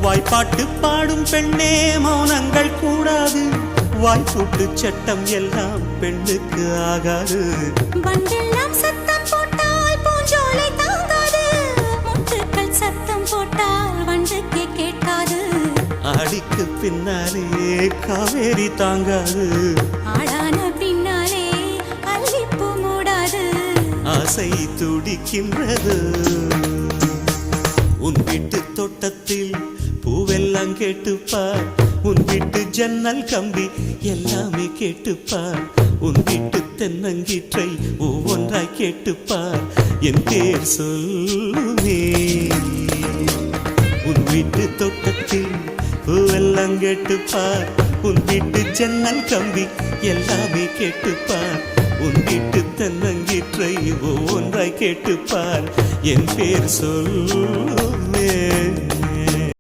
வாய்ப்பாட்டு பாடும் பெண்ணே மௌனங்கள் கூடாது, வாய்ப்பூட்டு சட்டம் எல்லாம் பெண்ணுக்கு ஆகாது. வண்டெல்லாம் சத்தம் போட்டால் பூஞ்சோலை தாங்காது, முட்டுக்கள் சத்தம் போட்டால் வண்டுக்கே கேட்காது. ஆடிக்கு பின்னாலே காவேரி தாங்காது, ஆளான பின்னாலே அல்லிப்பூ மூடாது. ஆசை துடிக்கின்றது. உன் வீட்டு தோட்டத்தில் பூவெல்லாம் கேட்டுப்பார், உன் வீட்டு ஜன்னல் கம்பி எல்லாமே கேட்டுப்பார், உன் வீட்டு தென்னங்கீற்றை ஒவ்வொன்றாய் கேட்டுப்பார், என் பேர் சொல்லுமே. உன் வீட்டு தோட்டத்தில் பூவெல்லாம் கேட்டுப்பார், உன் வீட்டு ஜன்னல் கம்பி எல்லாமே கேட்டுப்பார், உன் வீட்டு தென்னங்கீற்றை ஒவ்வொன்றாய் கேட்டுப்பார், என் பேர் சொல்லுமே.